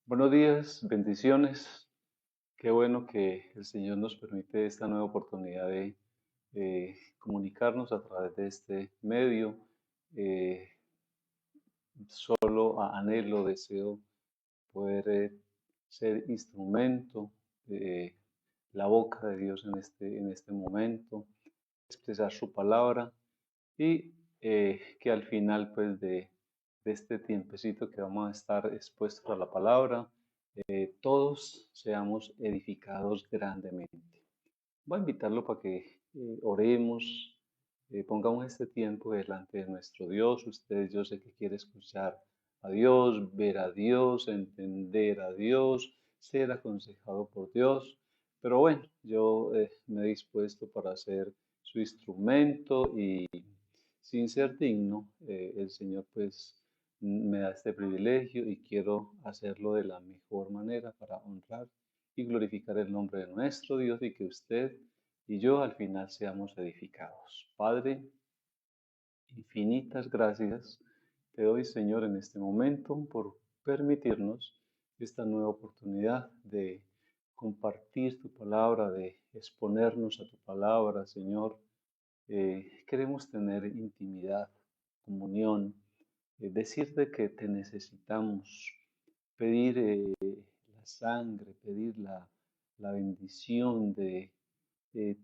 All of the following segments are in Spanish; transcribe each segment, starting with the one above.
Buenos días, bendiciones. Qué bueno que el Señor nos permite esta nueva oportunidad de comunicarnos a través de este medio. Eh, Solo anhelo, deseo poder ser instrumento de la boca de Dios en este momento, expresar su palabra y que al final pues de este tiempecito que vamos a estar expuestos a la palabra, todos seamos edificados grandemente. Voy a invitarlo para que oremos, pongamos este tiempo delante de nuestro Dios. Usted, yo sé que quiere escuchar a Dios, ver a Dios, entender a Dios, ser aconsejado por Dios. Pero bueno, yo me he dispuesto para ser su instrumento y sin ser digno, el Señor pues me da este privilegio y quiero hacerlo de la mejor manera para honrar y glorificar el nombre de nuestro Dios y que usted y yo al final seamos edificados. Padre, infinitas gracias te doy, Señor, en este momento por permitirnos esta nueva oportunidad de compartir tu palabra, de exponernos a tu palabra, Señor. Queremos tener intimidad, comunión, decirte que te necesitamos, pedir la sangre, pedir la bendición de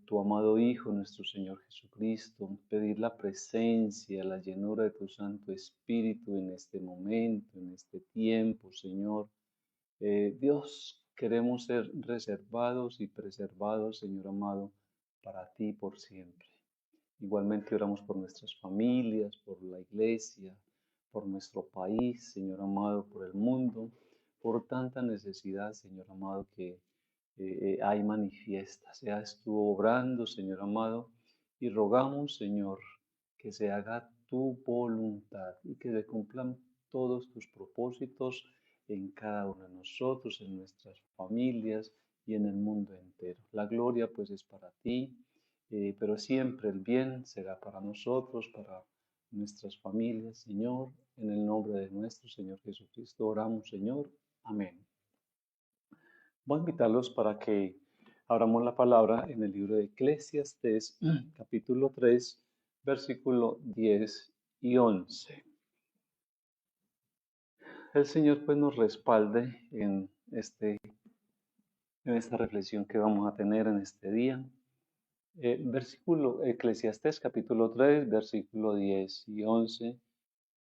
tu amado Hijo, nuestro Señor Jesucristo, pedir la presencia, la llenura de tu Santo Espíritu en este momento, en este tiempo, Señor. Dios, queremos ser reservados y preservados, Señor amado, para ti por siempre. Igualmente oramos por nuestras familias, por la iglesia, por nuestro país, Señor amado, por el mundo, por tanta necesidad, Señor amado, que hay manifiesta. Seas tú obrando, Señor amado, y rogamos, Señor, que se haga tu voluntad y que se cumplan todos tus propósitos en cada uno de nosotros, en nuestras familias y en el mundo entero. La gloria pues es para ti, pero siempre el bien será para nosotros, para nuestras familias, Señor. En el nombre de nuestro Señor Jesucristo oramos, Señor. Amén. Voy a invitarlos para que abramos la palabra en el libro de Eclesiastés, capítulo 3, versículo 10 y 11. El Señor pues nos respalde en esta reflexión que vamos a tener en este día. Versículo Eclesiastés capítulo 3, versículo 10 y 11.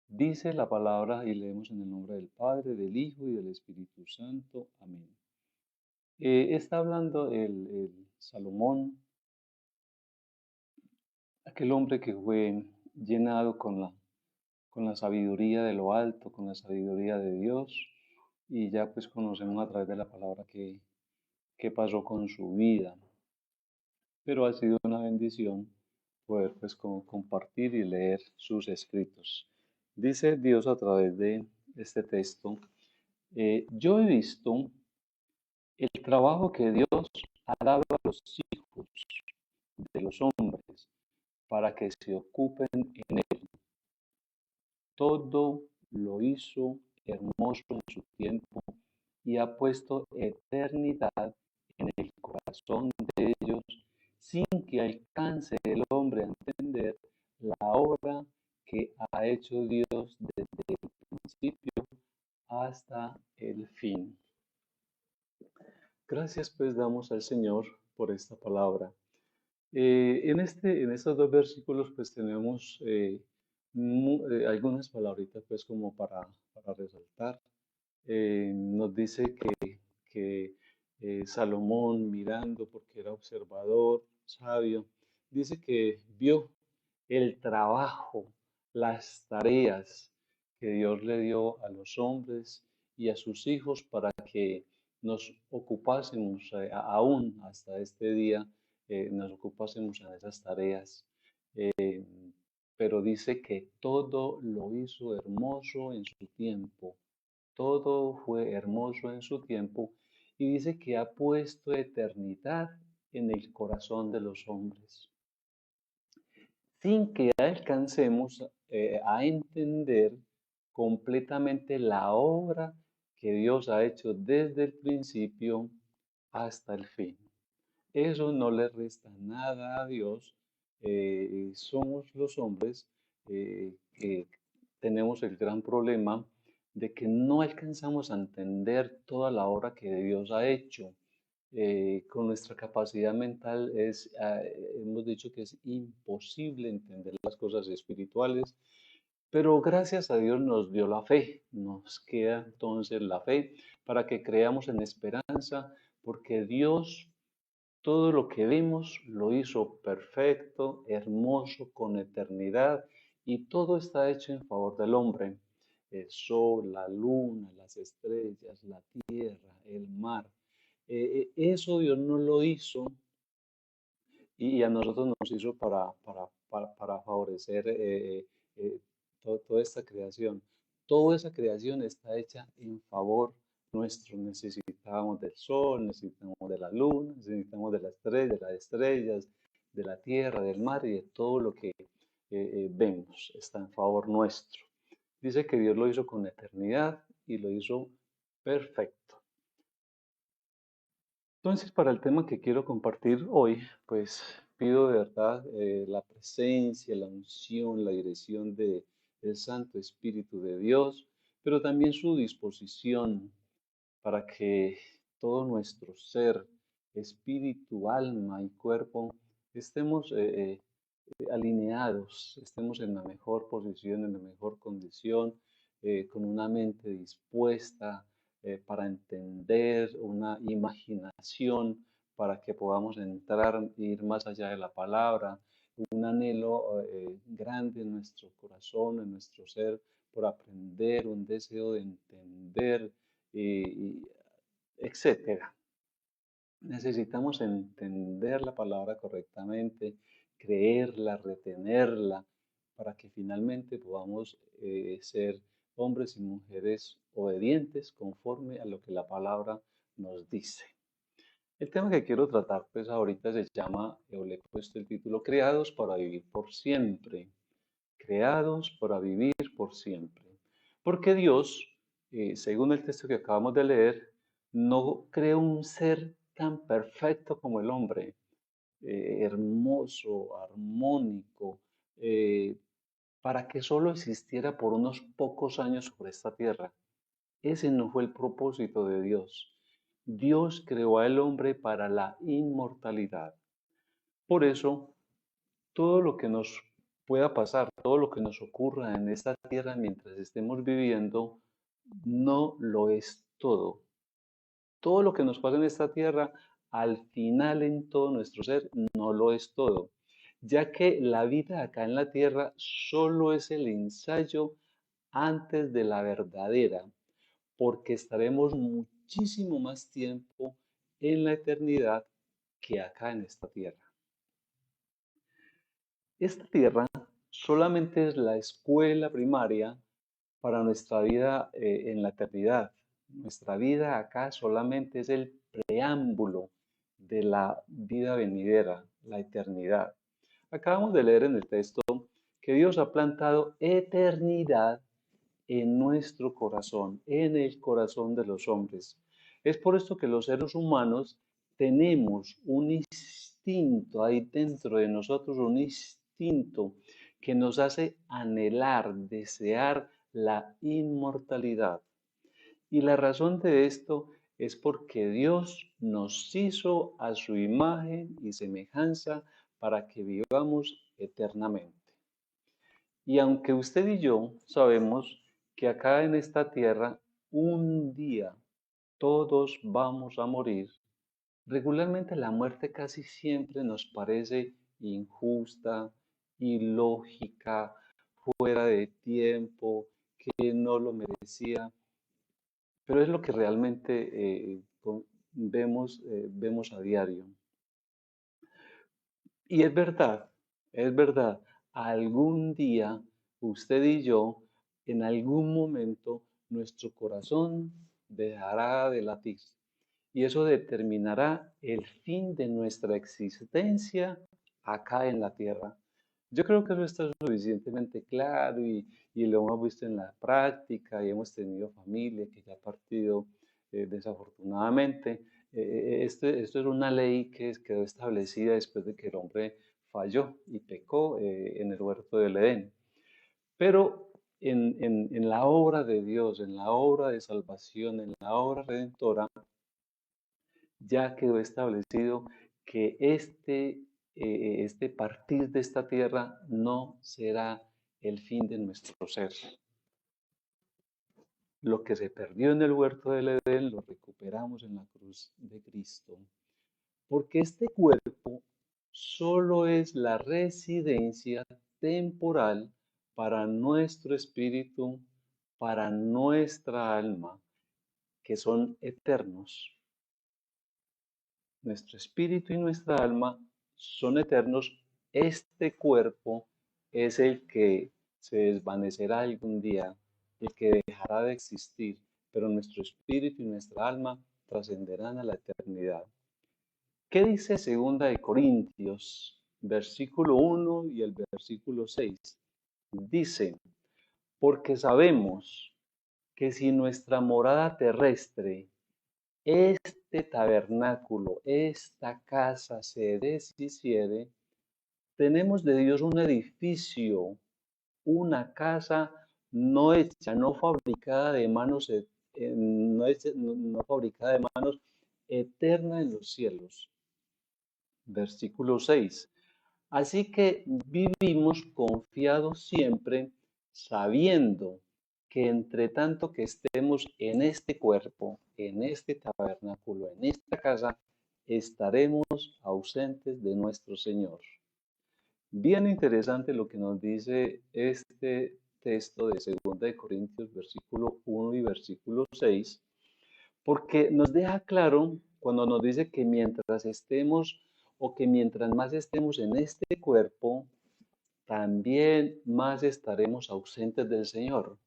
Dice la palabra y leemos en el nombre del Padre, del Hijo y del Espíritu Santo. Amén. Está hablando el Salomón, aquel hombre que fue llenado con la sabiduría de lo alto, con la sabiduría de Dios, y ya pues conocemos a través de la palabra que pasó con su vida. Pero ha sido una bendición poder pues compartir y leer sus escritos. Dice Dios a través de este texto, yo he visto el trabajo que Dios ha dado a los hijos de los hombres para que se ocupen en él. Todo lo hizo hermoso en su tiempo y ha puesto eternidad en el corazón de ellos, sin que alcance el hombre a entender la obra que ha hecho Dios desde el principio hasta el fin. Gracias pues damos al Señor por esta palabra. En estos dos versículos pues tenemos algunas palabritas pues como para resaltar. Nos dice que Salomón mirando porque era observador, sabio, dice que vio el trabajo, las tareas que Dios le dio a los hombres y a sus hijos para que nos ocupásemos aún hasta este día, nos ocupásemos en esas tareas. Eh, pero dice que todo lo hizo hermoso en su tiempo, todo fue hermoso en su tiempo y dice que ha puesto eternidad en el corazón de los hombres sin que alcancemos a entender completamente la obra que Dios ha hecho desde el principio hasta el fin. Eso no le resta nada a Dios. Somos los hombres que tenemos el gran problema de que no alcanzamos a entender toda la obra que Dios ha hecho. Con nuestra capacidad mental hemos dicho que es imposible entender las cosas espirituales, pero gracias a Dios nos dio la fe. Nos queda entonces la fe para que creamos en esperanza, porque Dios todo lo que vimos lo hizo perfecto, hermoso, con eternidad, y todo está hecho en favor del hombre. El sol, la luna, las estrellas, la tierra, el mar. Eso Dios no lo hizo y a nosotros nos hizo para favorecer toda esta creación. Toda esa creación está hecha en favor nuestro. Necesitamos del sol, necesitamos de la luna, necesitamos de de las estrellas, de la tierra, del mar y de todo lo que vemos. Está en favor nuestro. Dice que Dios lo hizo con eternidad y lo hizo perfecto. Entonces, para el tema que quiero compartir hoy, pues pido de verdad la presencia, la unción, la dirección del Santo Espíritu de Dios, pero también su disposición para que todo nuestro ser, espíritu, alma y cuerpo, estemos alineados, estemos en la mejor posición, en la mejor condición, con una mente dispuesta para entender, una imaginación para que podamos entrar e ir más allá de la palabra, un anhelo grande en nuestro corazón, en nuestro ser, por aprender, un deseo de entender, etcétera. Necesitamos entender la palabra correctamente, creerla, retenerla, para que finalmente podamos ser hombres y mujeres obedientes conforme a lo que la palabra nos dice. El tema que quiero tratar pues ahorita se llama, yo le he puesto el título, Creados para vivir por siempre. Creados para vivir por siempre. Porque Dios, según el texto que acabamos de leer, no creó un ser tan perfecto como el hombre, hermoso, armónico, eh, para que solo existiera por unos pocos años sobre esta tierra. Ese no fue el propósito de Dios. Dios creó al hombre para la inmortalidad. Por eso, todo lo que nos pueda pasar, todo lo que nos ocurra en esta tierra mientras estemos viviendo, no lo es todo. Todo lo que nos pasa en esta tierra, al final en todo nuestro ser, no lo es todo, ya que la vida acá en la tierra solo es el ensayo antes de la verdadera, porque estaremos muchísimo más tiempo en la eternidad que acá en esta tierra. Esta tierra solamente es la escuela primaria para nuestra vida en la eternidad. Nuestra vida acá solamente es el preámbulo de la vida venidera, la eternidad. Acabamos de leer en el texto que Dios ha plantado eternidad en nuestro corazón, en el corazón de los hombres. Es por esto que los seres humanos tenemos un instinto ahí dentro de nosotros, un instinto que nos hace anhelar, desear la inmortalidad. Y la razón de esto es porque Dios nos hizo a su imagen y semejanza para que vivamos eternamente. Y aunque usted y yo sabemos que acá en esta tierra un día todos vamos a morir, regularmente la muerte casi siempre nos parece injusta, ilógica, fuera de tiempo, que no lo merecía, pero es lo que realmente vemos a diario. Y es verdad, algún día usted y yo, en algún momento, nuestro corazón dejará de latir. Y eso determinará el fin de nuestra existencia acá en la tierra. Yo creo que eso está suficientemente claro y lo hemos visto en la práctica y hemos tenido familia que ya ha partido desafortunadamente. Esto es una ley que quedó establecida después de que el hombre falló y pecó en el huerto del Edén. Pero en la obra de Dios, en la obra de salvación, en la obra redentora, ya quedó establecido que este partir de esta tierra no será el fin de nuestro ser. Lo que se perdió en el huerto del Edén lo recuperamos en la cruz de Cristo, porque este cuerpo solo es la residencia temporal para nuestro espíritu, para nuestra alma, que son eternos. Nuestro espíritu y nuestra alma son eternos. Este cuerpo es el que se desvanecerá algún día, el que dejará de existir, pero nuestro espíritu y nuestra alma trascenderán a la eternidad. ¿Qué dice Segunda de Corintios, versículo 1 y el versículo 6? Dice, porque sabemos que si nuestra morada terrestre, este tabernáculo, esta casa se deshiciere, tenemos de Dios un edificio, una casa no hecha, no fabricada de manos, no fabricada de manos, eterna en los cielos. Versículo 6. Así que vivimos confiados siempre, sabiendo que entre tanto que estemos en este cuerpo, en este tabernáculo, en esta casa, estaremos ausentes de nuestro Señor. Bien interesante lo que nos dice este texto de 2 de Corintios, versículo 1 y versículo 6, porque nos deja claro cuando nos dice que mientras estemos o que mientras más estemos en este cuerpo, también más estaremos ausentes del Señor.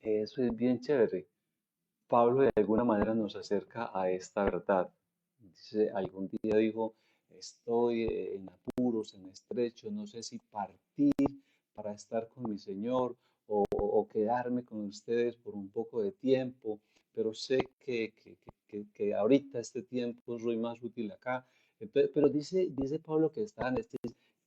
Eso es bien chévere. Pablo de alguna manera nos acerca a esta verdad. Dice, algún día dijo, estoy en apuros, en estrecho, no sé si partir para estar con mi Señor o quedarme con ustedes por un poco de tiempo, pero sé que ahorita este tiempo soy más útil acá. Entonces, pero dice Pablo que está en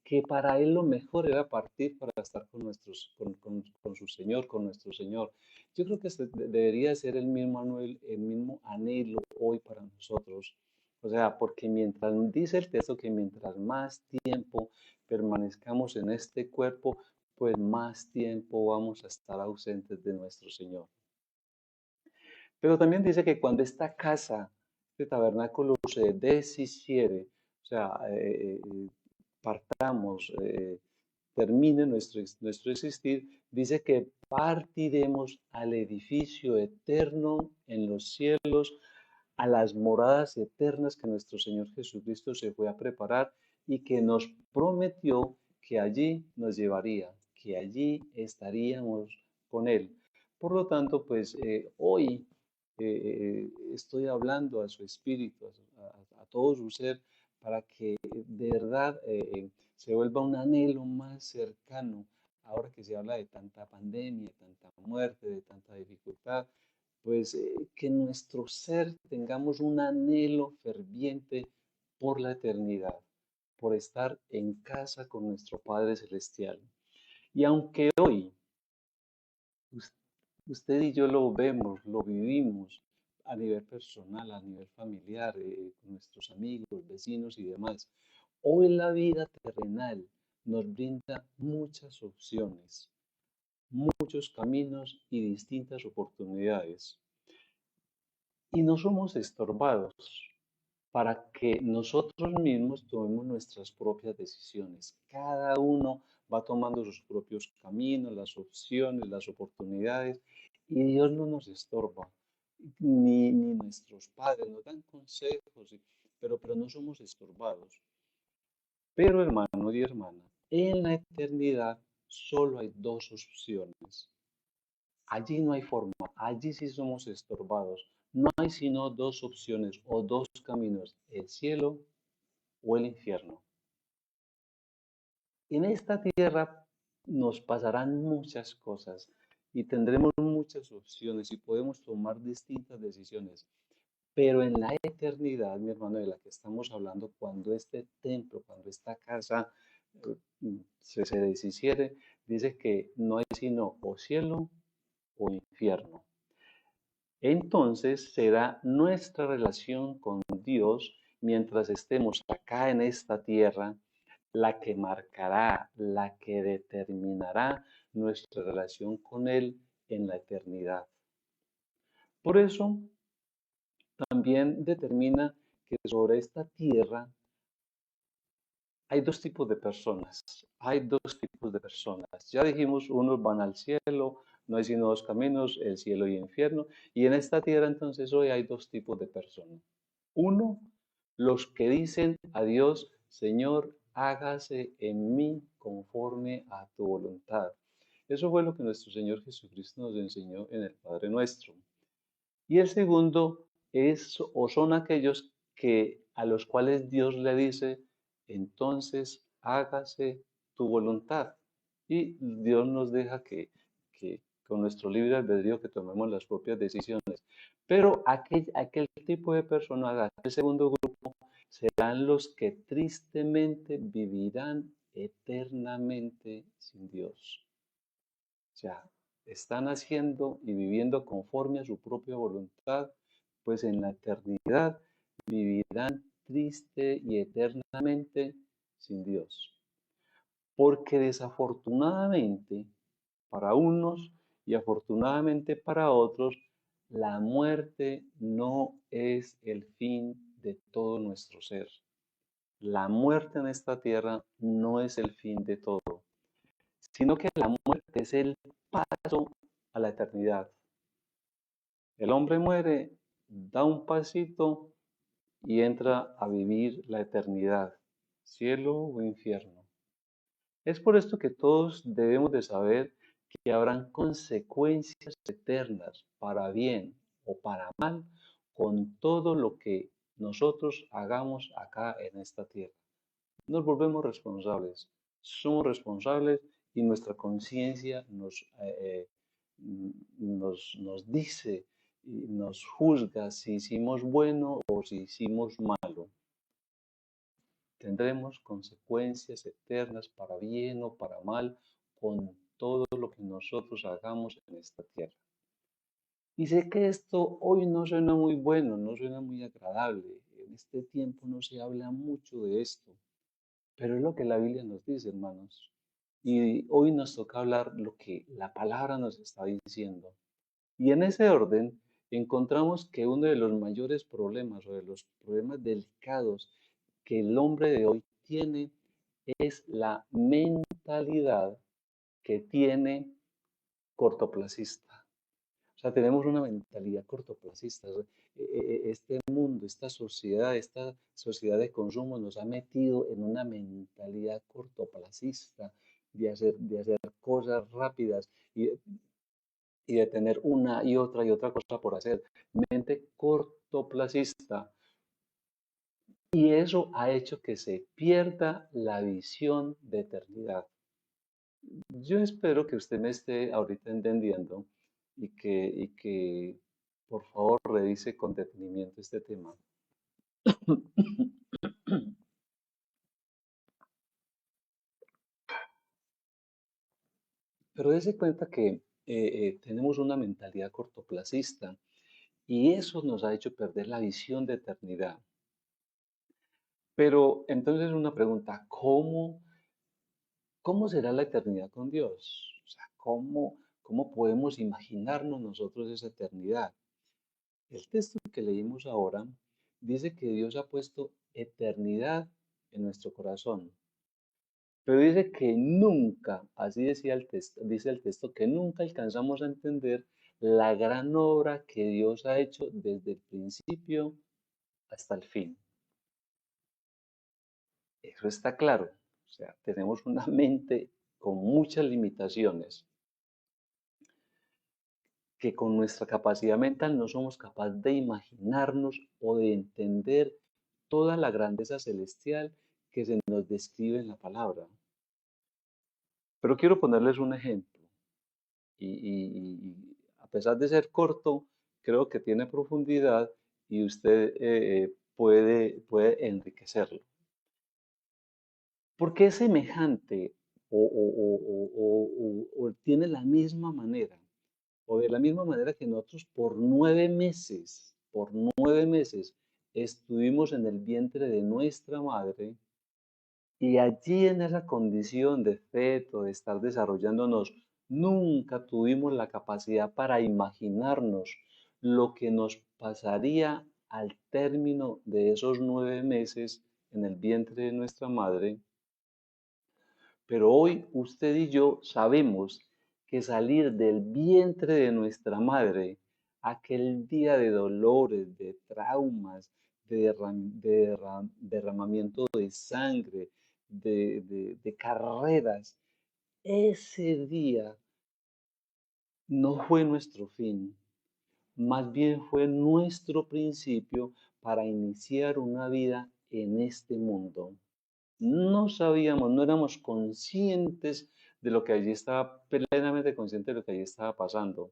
que para él lo mejor era partir para estar con su Señor, con nuestro Señor. Yo creo que debería ser el mismo anhelo hoy para nosotros. O sea, porque mientras dice el texto que mientras más tiempo permanezcamos en este cuerpo, pues más tiempo vamos a estar ausentes de nuestro Señor. Pero también dice que cuando esta casa, este tabernáculo se deshiciere, o sea, partamos, termine nuestro existir, dice que partiremos al edificio eterno en los cielos, a las moradas eternas que nuestro Señor Jesucristo se fue a preparar y que nos prometió que allí nos llevaría, que allí estaríamos con Él. Por lo tanto, pues hoy estoy hablando a su espíritu, a todo su ser, para que de verdad se vuelva un anhelo más cercano, ahora que se habla de tanta pandemia, de tanta muerte, de tanta dificultad, pues que en nuestro ser tengamos un anhelo ferviente por la eternidad, por estar en casa con nuestro Padre Celestial. Y aunque hoy usted y yo lo vemos, lo vivimos a nivel personal, a nivel familiar, con nuestros amigos, vecinos y demás, hoy la vida terrenal nos brinda muchas opciones, muchos caminos y distintas oportunidades. Y no somos estorbados para que nosotros mismos tomemos nuestras propias decisiones. Cada uno va tomando sus propios caminos, las opciones, las oportunidades, y Dios no nos estorba, ni nuestros padres nos dan consejos, pero no somos estorbados. Pero hermano y hermana, en la eternidad solo hay dos opciones. Allí no hay forma, allí sí somos estorbados. No hay sino dos opciones o dos caminos, el cielo o el infierno. En esta tierra nos pasarán muchas cosas y tendremos muchas opciones y podemos tomar distintas decisiones. Pero en la eternidad, mi hermano, de la que estamos hablando, cuando este templo, cuando esta casa se deshiciere, dice que no hay sino o cielo o infierno. Entonces será nuestra relación con Dios mientras estemos acá en esta tierra la que marcará, la que determinará nuestra relación con Él en la eternidad. Por eso también determina que sobre esta tierra hay dos tipos de personas. Hay dos tipos de personas. Ya dijimos, unos van al cielo, no hay sino dos caminos, el cielo y el infierno. Y en esta tierra entonces hoy hay dos tipos de personas. Uno, los que dicen a Dios, Señor, hágase en mí conforme a tu voluntad. Eso fue lo que nuestro Señor Jesucristo nos enseñó en el Padre Nuestro. Y el segundo es o son aquellos que a los cuales Dios le dice, entonces hágase tu voluntad. Y Dios nos deja que con nuestro libre albedrío que tomemos las propias decisiones. Pero aquel tipo de personas, el segundo grupo, serán los que tristemente vivirán eternamente sin Dios. O sea, están haciendo y viviendo conforme a su propia voluntad, pues en la eternidad vivirán triste y eternamente sin Dios. Porque desafortunadamente para unos y afortunadamente para otros, la muerte no es el fin de todo nuestro ser. La muerte en esta tierra no es el fin de todo, sino que la muerte es el paso a la eternidad. El hombre muere, da un pasito y entra a vivir la eternidad, cielo o infierno. Es por esto que todos debemos de saber que habrán consecuencias eternas para bien o para mal con todo lo que nosotros hagamos acá en esta tierra. Nos volvemos responsables, somos responsables y nuestra conciencia nos dice y nos juzga si hicimos bueno o si hicimos malo. Tendremos consecuencias eternas para bien o para mal con todo lo que nosotros hagamos en esta tierra. Y sé que esto hoy no suena muy bueno, no suena muy agradable. En este tiempo no se habla mucho de esto, pero es lo que la Biblia nos dice, hermanos. Y hoy nos toca hablar lo que la palabra nos está diciendo. Y en ese orden encontramos que uno de los mayores problemas o de los problemas delicados que el hombre de hoy tiene es la mentalidad que tiene cortoplacista. O sea, tenemos una mentalidad cortoplacista. Este mundo, esta sociedad de consumo nos ha metido en una mentalidad cortoplacista de hacer cosas rápidas y de tener una y otra cosa por hacer. Mente cortoplacista. Y eso ha hecho que se pierda la visión de eternidad. Yo espero que usted me esté ahorita entendiendo y que por favor revise con detenimiento este tema. Pero dése cuenta que tenemos una mentalidad cortoplacista y eso nos ha hecho perder la visión de eternidad. Pero entonces una pregunta, ¿cómo será la eternidad con Dios? O sea, ¿cómo podemos imaginarnos nosotros esa eternidad? El texto que leímos ahora dice que Dios ha puesto eternidad en nuestro corazón, pero dice que nunca, así decía el texto, dice el texto, que nunca alcanzamos a entender la gran obra que Dios ha hecho desde el principio hasta el fin. Eso está claro. O sea, tenemos una mente con muchas limitaciones que con nuestra capacidad mental no somos capaces de imaginarnos o de entender toda la grandeza celestial que se nos describe en la palabra. Pero quiero ponerles un ejemplo y a pesar de ser corto, creo que tiene profundidad y usted puede enriquecerlo. Porque es semejante o tiene la misma manera, o de la misma manera que nosotros por 9 meses estuvimos en el vientre de nuestra madre y allí en esa condición de feto, de estar desarrollándonos, nunca tuvimos la capacidad para imaginarnos lo que nos pasaría al término de esos 9 meses en el vientre de nuestra madre. Pero hoy usted y yo sabemos que salir del vientre de nuestra madre, aquel día de dolores, de traumas, de derramamiento de sangre, de carreras, ese día no fue nuestro fin, más bien fue nuestro principio para iniciar una vida en este mundo. No sabíamos, no éramos conscientes de lo que allí estaba, plenamente conscientes de lo que allí estaba pasando.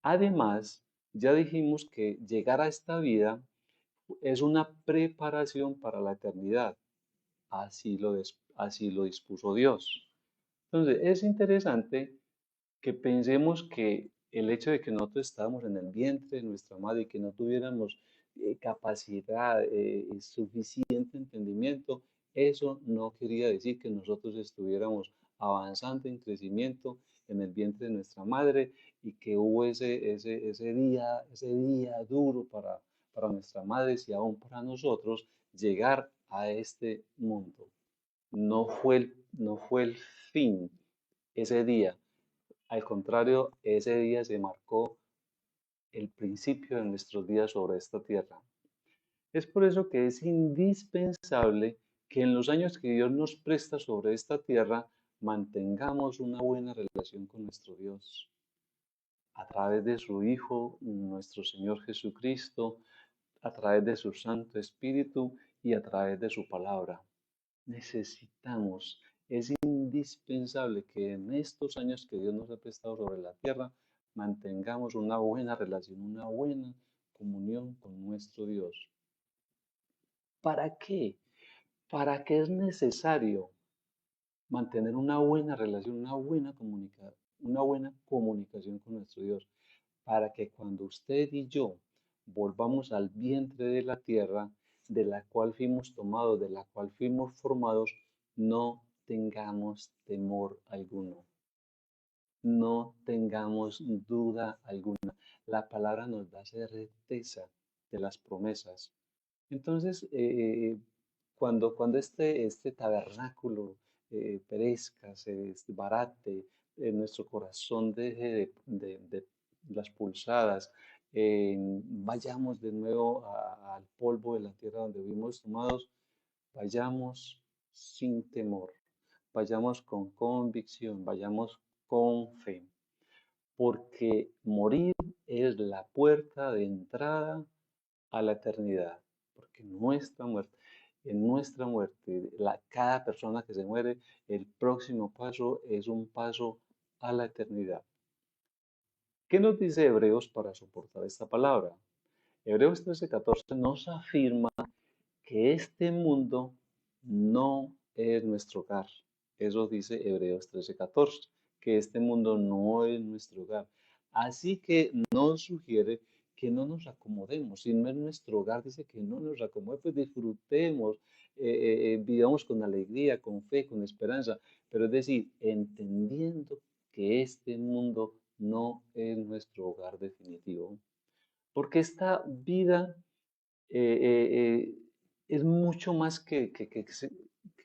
Además, ya dijimos que llegar a esta vida es una preparación para la eternidad. Así lo dispuso Dios. Entonces, es interesante que pensemos que el hecho de que nosotros estábamos en el vientre de nuestra madre y que no tuviéramos capacidad, suficiente entendimiento, eso no quería decir que nosotros estuviéramos avanzando en crecimiento en el vientre de nuestra madre y que hubo ese día duro para nuestra madre y aún para nosotros llegar a este mundo. No fue el fin ese día. Al contrario, ese día se marcó el principio de nuestros días sobre esta tierra. Es por eso que es indispensable que en los años que Dios nos presta sobre esta tierra mantengamos una buena relación con nuestro Dios a través de su Hijo, nuestro Señor Jesucristo, a través de su Santo Espíritu y a través de su palabra. Es indispensable que en estos años que Dios nos ha prestado sobre la tierra mantengamos una buena relación, una buena comunión con nuestro Dios. ¿Para qué? ¿Para qué es necesario mantener una buena relación, una buena comunicación con nuestro Dios? Para que cuando usted y yo volvamos al vientre de la tierra, de la cual fuimos tomados, de la cual fuimos formados, no tengamos temor alguno, no tengamos duda alguna. La palabra nos da certeza de las promesas. Entonces, cuando este tabernáculo perezca, se desbarate, nuestro corazón deje de las pulsadas, vayamos de nuevo al polvo de la tierra donde fuimos tomados, vayamos sin temor, vayamos con convicción, vayamos con fe, porque morir es la puerta de entrada a la eternidad, porque en nuestra muerte, cada persona que se muere, el próximo paso es un paso a la eternidad. ¿Qué nos dice Hebreos para soportar esta palabra? Hebreos 13:14 nos afirma que este mundo no es nuestro hogar. Eso dice Hebreos 13:14, que este mundo no es nuestro hogar. Así que nos sugiere que no nos acomodemos. Si no es nuestro hogar, dice que no nos acomodemos, pues disfrutemos, vivamos con alegría, con fe, con esperanza. Pero es decir, entendiendo que este mundo no es nuestro hogar definitivo. Porque esta vida eh, eh, eh, es mucho más que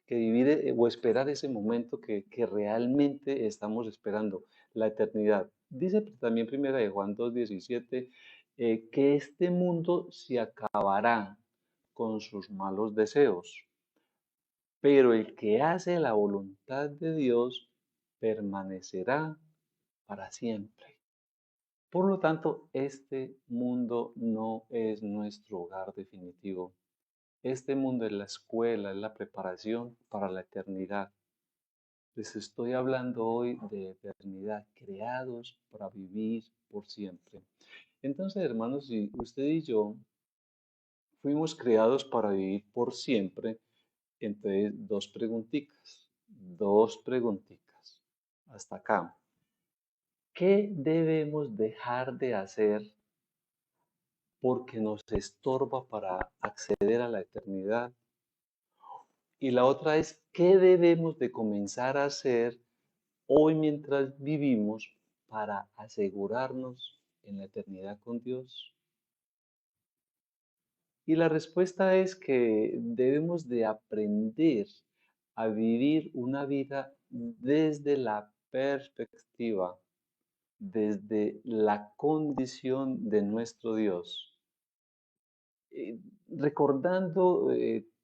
vivir o esperar ese momento que realmente estamos esperando, la eternidad. Dice también primera de Juan 2:17 que este mundo se acabará con sus malos deseos, pero el que hace la voluntad de Dios permanecerá para siempre. Por lo tanto, este mundo no es nuestro hogar definitivo. Este mundo es la escuela, es la preparación para la eternidad. Les estoy hablando hoy de eternidad, creados para vivir por siempre. Entonces, hermanos, si usted y yo fuimos creados para vivir por siempre, entonces dos preguntitas, hasta acá. ¿Qué debemos dejar de hacer porque nos estorba para acceder a la eternidad? Y la otra es, ¿qué debemos de comenzar a hacer hoy mientras vivimos para asegurarnos en la eternidad con Dios? Y la respuesta es que debemos de aprender a vivir una vida desde la perspectiva, desde la condición de nuestro Dios. Recordando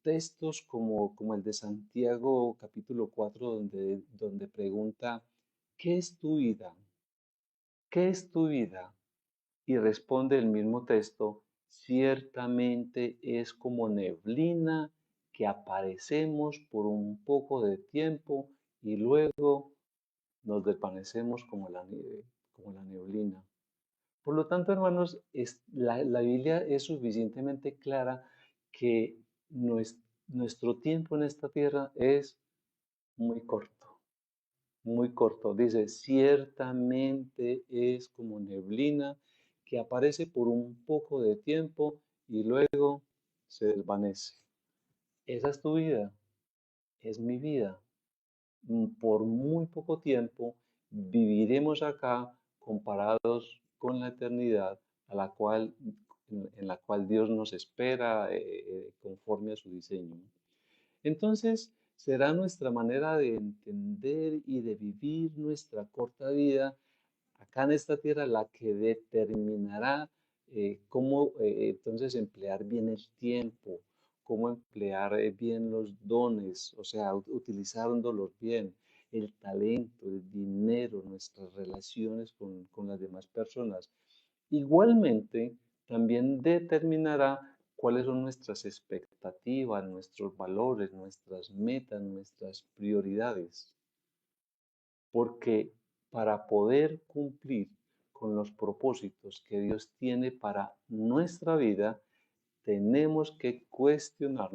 textos como el de Santiago capítulo 4, donde pregunta, ¿qué es tu vida? ¿Qué es tu vida? Y responde el mismo texto, ciertamente es como neblina que aparecemos por un poco de tiempo y luego nos desvanecemos como la nieve, como la neblina. Por lo tanto, hermanos, la Biblia es suficientemente clara que nuestro tiempo en esta tierra es muy corto, muy corto. Dice, ciertamente es como neblina que aparece por un poco de tiempo y luego se desvanece. Esa es tu vida, es mi vida. Por muy poco tiempo viviremos acá comparados con la eternidad en la cual Dios nos espera conforme a su diseño. Entonces, será nuestra manera de entender y de vivir nuestra corta vida acá en esta tierra la que determinará cómo entonces emplear bien el tiempo, cómo emplear bien los dones, o sea, utilizándolos bien, el talento, el dinero, nuestras relaciones con las demás personas. Igualmente, también determinará cuáles son nuestras expectativas, nuestros valores, nuestras metas, nuestras prioridades. Porque para poder cumplir con los propósitos que Dios tiene para nuestra vida, tenemos que cuestionar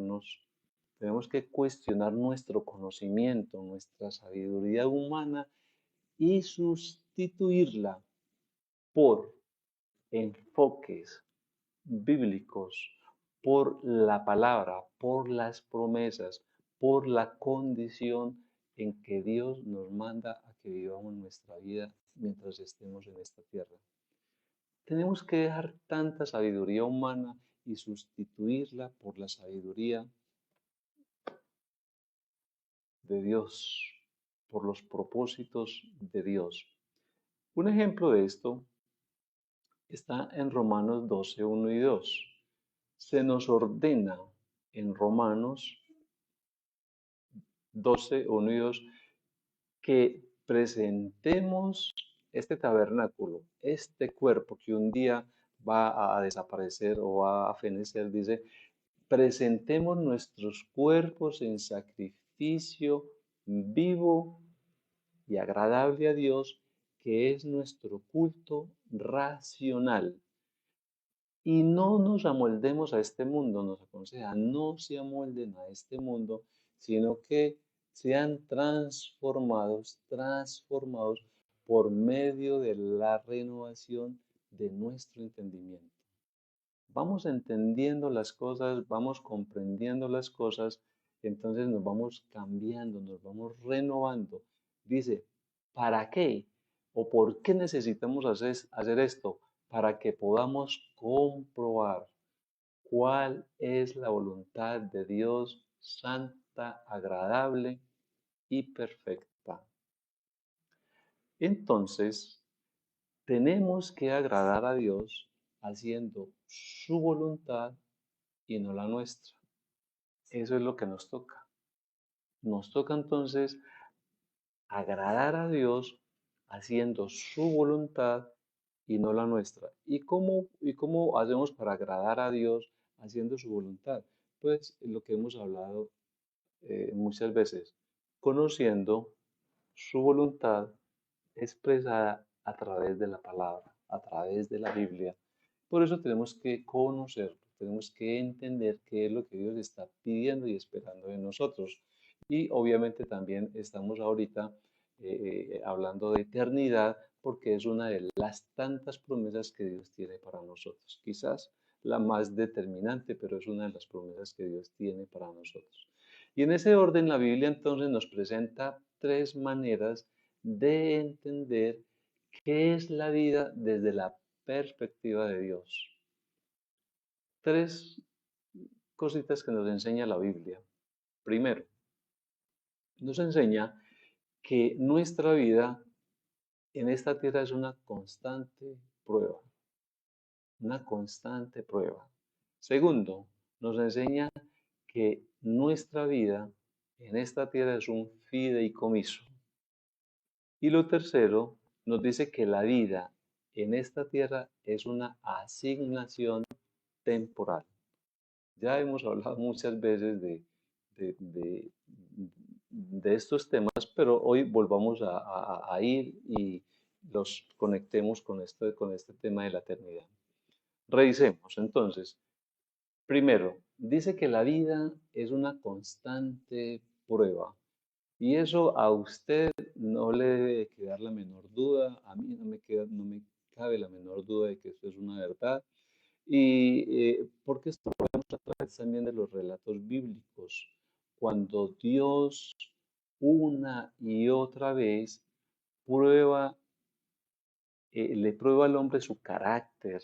nuestro conocimiento, nuestra sabiduría humana y sustituirla por enfoques bíblicos, por la palabra, por las promesas, por la condición en que Dios nos manda a que vivamos nuestra vida mientras estemos en esta tierra. Tenemos que dejar tanta sabiduría humana y sustituirla por la sabiduría de Dios, por los propósitos de Dios. Un ejemplo de esto está en Romanos 12, 1 y 2. Se nos ordena en Romanos 12, 1 y 2 que presentemos este tabernáculo, este cuerpo que un día va a desaparecer o va a fenecer, dice, presentemos nuestros cuerpos en sacrificio vivo y agradable a Dios, que es nuestro culto racional. Y no nos amoldemos a este mundo, nos aconseja, no se amolden a este mundo, sino que sean transformados por medio de la renovación de nuestro entendimiento. Vamos entendiendo las cosas, vamos comprendiendo las cosas, entonces nos vamos cambiando, nos vamos renovando. Dice, ¿para qué? ¿O por qué necesitamos hacer esto? Para que podamos comprobar cuál es la voluntad de Dios santa, agradable y perfecta. Entonces, tenemos que agradar a Dios haciendo su voluntad y no la nuestra. Eso es lo que nos toca. Nos toca entonces agradar a Dios haciendo su voluntad y no la nuestra. ¿Y cómo hacemos para agradar a Dios haciendo su voluntad? Pues lo que hemos hablado muchas veces, conociendo su voluntad expresada a través de la palabra, a través de la Biblia. Por eso tenemos que conocerlo, tenemos que entender qué es lo que Dios está pidiendo y esperando de nosotros. Y obviamente también estamos ahorita hablando de eternidad porque es una de las tantas promesas que Dios tiene para nosotros. Quizás la más determinante, pero es una de las promesas que Dios tiene para nosotros. Y en ese orden, la Biblia entonces nos presenta tres maneras de entender qué es la vida desde la perspectiva de Dios. Tres cositas que nos enseña la Biblia. Primero, nos enseña que nuestra vida en esta tierra es una constante prueba. Segundo, nos enseña que nuestra vida en esta tierra es un fideicomiso. Y lo tercero, nos dice que la vida en esta tierra es una asignación temporal. Ya hemos hablado muchas veces de, de- de estos temas, pero hoy volvamos a ir y los conectemos con este tema de la eternidad. Revisemos entonces. Primero, dice que la vida es una constante prueba. Y eso a usted no le debe quedar la menor duda, a mí no me cabe la menor duda de que esto es una verdad. Y porque esto lo vemos a través también de los relatos bíblicos, cuando Dios una y otra vez prueba, le prueba al hombre su carácter,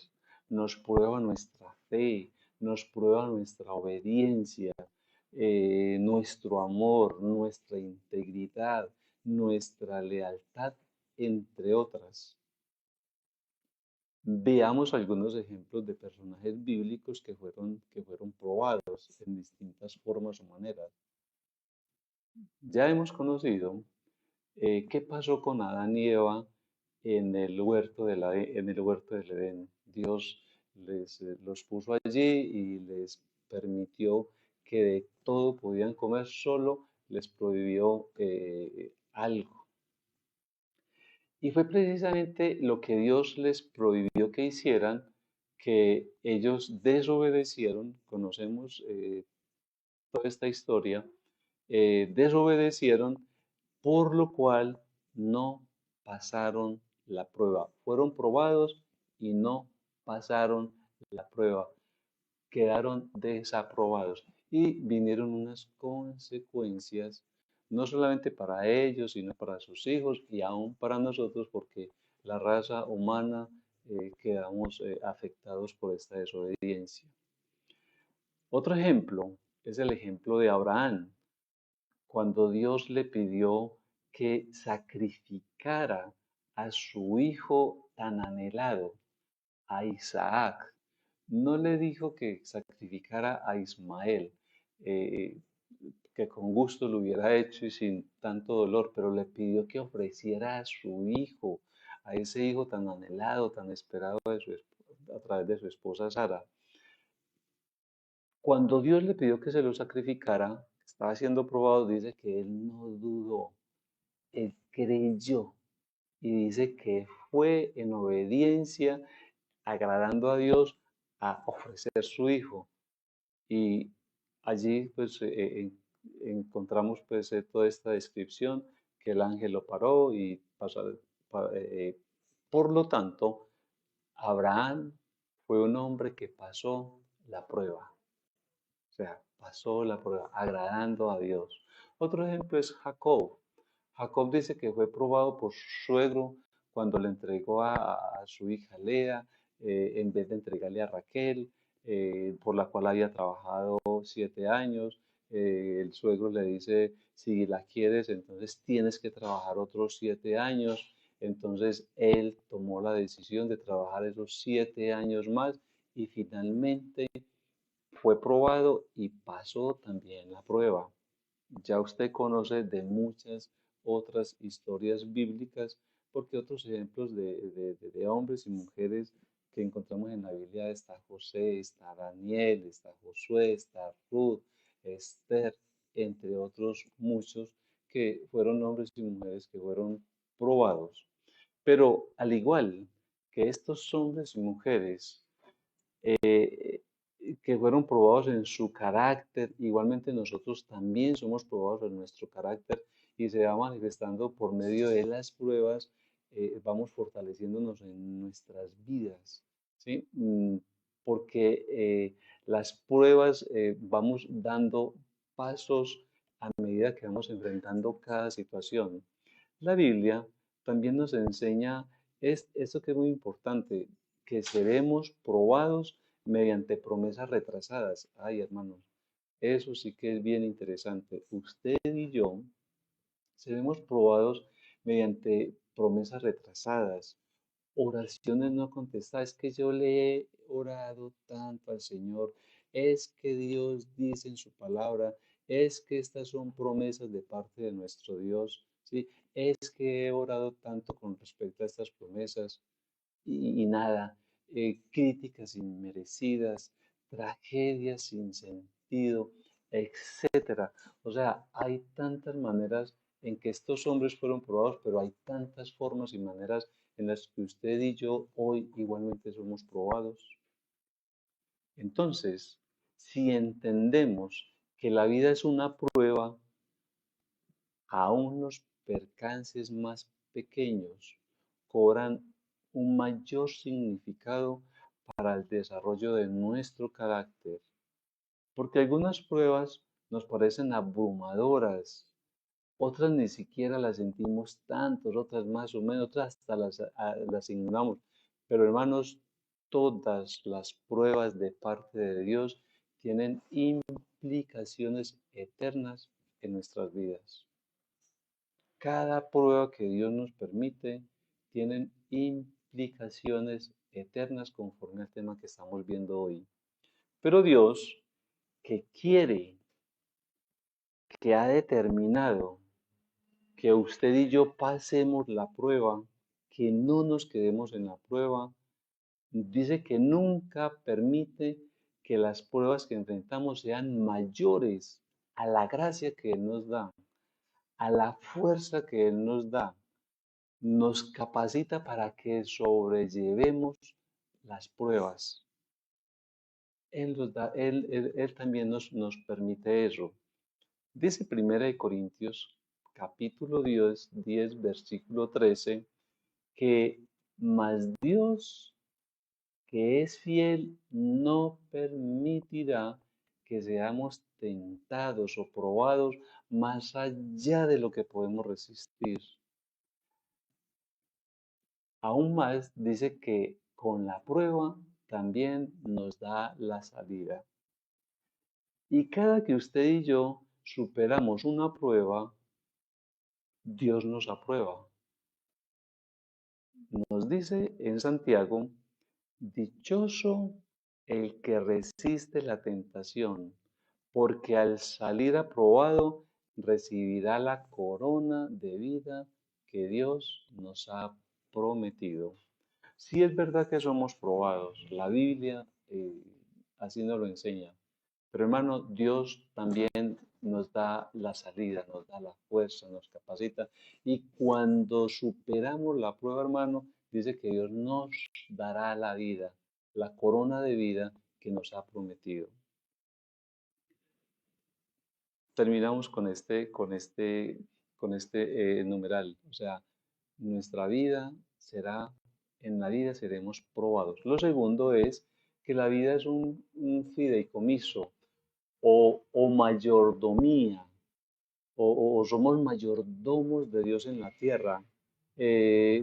nos prueba nuestra fe, nos prueba nuestra obediencia, nuestro amor, nuestra integridad, nuestra lealtad, entre otras. Veamos algunos ejemplos de personajes bíblicos que fueron probados en distintas formas o maneras. Ya hemos conocido qué pasó con Adán y Eva en el huerto del Edén. Dios los puso allí y les permitió que de todo podían comer, solo les prohibió algo. Y fue precisamente lo que Dios les prohibió que hicieran, que ellos desobedecieron. Conocemos toda esta historia. Desobedecieron, por lo cual no pasaron la prueba. Fueron probados y no pasaron la prueba. Quedaron desaprobados y vinieron unas consecuencias, no solamente para ellos, sino para sus hijos y aún para nosotros, porque la raza humana quedamos afectados por esta desobediencia. Otro ejemplo es el ejemplo de Abraham, cuando Dios le pidió que sacrificara a su hijo tan anhelado, a Isaac. No le dijo que sacrificara a Ismael, eh, que con gusto lo hubiera hecho y sin tanto dolor, pero le pidió que ofreciera a su hijo, a ese hijo tan anhelado, tan esperado a través de su esposa Sara. Cuando Dios le pidió que se lo sacrificara, estaba siendo probado, dice que él no dudó, él creyó y dice que fue en obediencia, agradando a Dios, a ofrecer su hijo. Y allí pues encontramos pues toda esta descripción que el ángel lo paró y pasó. Por lo tanto, Abraham fue un hombre que pasó la prueba. O sea, pasó la prueba agradando a Dios. Otro ejemplo es Jacob. Jacob dice que fue probado por su suegro cuando le entregó a su hija Lea, en vez de entregarle a Raquel, por la cual había trabajado 7 años. El suegro le dice, si la quieres, entonces tienes que trabajar otros 7 años. Entonces él tomó la decisión de trabajar esos 7 años más y finalmente fue probado y pasó también la prueba. Ya usted conoce de muchas otras historias bíblicas, porque otros ejemplos de hombres y mujeres que encontramos en la Biblia está José, está Daniel, está Josué, está Ruth, Esther, entre otros muchos que fueron hombres y mujeres que fueron probados. Pero al igual que estos hombres y mujeres eh, que fueron probados en su carácter, igualmente nosotros también somos probados en nuestro carácter y se va manifestando por medio de las pruebas, vamos fortaleciéndonos en nuestras vidas, ¿sí? Porque las pruebas vamos dando pasos a medida que vamos enfrentando cada situación. La Biblia también nos enseña esto que es muy importante, que seremos probados mediante promesas retrasadas. Ay, hermanos, eso sí que es bien interesante. Usted y yo seremos probados mediante promesas retrasadas, oraciones no contestadas. Es que yo le he orado tanto al Señor, es que Dios dice en su palabra, es que estas son promesas de parte de nuestro Dios, ¿sí? Es que he orado tanto con respecto a estas promesas y nada, críticas inmerecidas, tragedias sin sentido, etcétera. O sea, hay tantas maneras en que estos hombres fueron probados, pero hay tantas formas y maneras en las que usted y yo hoy igualmente somos probados. Entonces, si entendemos que la vida es una prueba, aún los percances más pequeños cobran un mayor significado para el desarrollo de nuestro carácter, porque algunas pruebas nos parecen abrumadoras, otras ni siquiera las sentimos tanto, otras más o menos, otras hasta las ignoramos. Pero hermanos, todas las pruebas de parte de Dios tienen implicaciones eternas en nuestras vidas. Cada prueba que Dios nos permite tiene implicaciones eternas conforme al tema que estamos viendo hoy. Pero Dios, que quiere, que ha determinado que usted y yo pasemos la prueba, que no nos quedemos en la prueba, dice que nunca permite que las pruebas que enfrentamos sean mayores a la gracia que Él nos da, a la fuerza que Él nos da. Nos capacita para que sobrellevemos las pruebas. Él también nos permite eso. Dice 1 Corintios capítulo 10 versículo 13, que mas Dios, que es fiel, no permitirá que seamos tentados o probados más allá de lo que podemos resistir. Aún más dice que con la prueba también nos da la salida. Y cada que usted y yo superamos una prueba, Dios nos aprueba. Nos dice en Santiago, dichoso el que resiste la tentación, porque al salir aprobado recibirá la corona de vida que Dios nos ha prometido. Sí es verdad que somos probados, la Biblia así nos lo enseña, pero hermano, Dios también nos da la salida, nos da la fuerza, nos capacita y cuando superamos la prueba, hermano, dice que Dios nos dará la vida, la corona de vida que nos ha prometido. Terminamos con este numeral, o sea, nuestra vida será, en la vida seremos probados. Lo segundo es que la vida es un fideicomiso o mayordomía, o somos mayordomos de Dios en la tierra.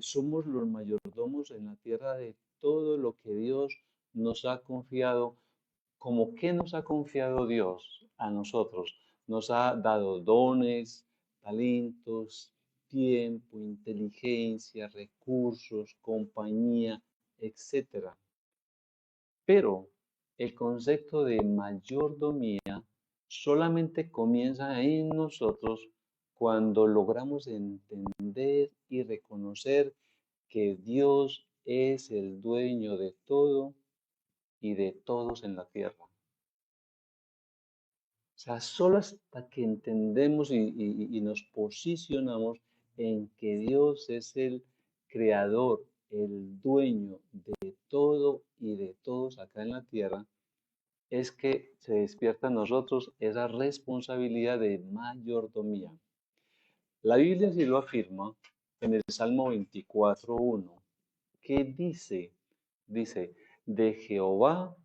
Somos los mayordomos en la tierra de todo lo que Dios nos ha confiado. ¿Cómo qué nos ha confiado Dios a nosotros? Nos ha dado dones, talentos, tiempo, inteligencia, recursos, compañía, etcétera. Pero el concepto de mayordomía solamente comienza en nosotros cuando logramos entender y reconocer que Dios es el dueño de todo y de todos en la tierra. sea, solo hasta que entendemos y nos posicionamos en que Dios es el creador, el dueño de todo y de todos acá en la tierra, es que se despierta en nosotros esa responsabilidad de mayordomía. La Biblia sí lo afirma en el Salmo 24:1, que dice, de Jehová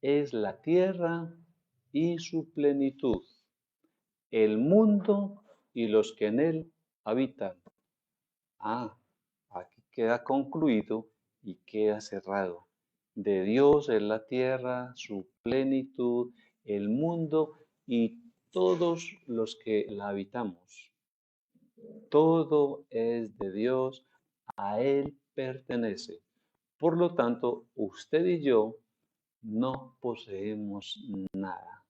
es la tierra y su plenitud, el mundo y los que en él habitan. Ah, aquí queda concluido y queda cerrado. De Dios es la tierra, su plenitud, el mundo y todos los que la habitamos. Todo es de Dios, a Él pertenece. Por lo tanto, usted y yo no poseemos nada.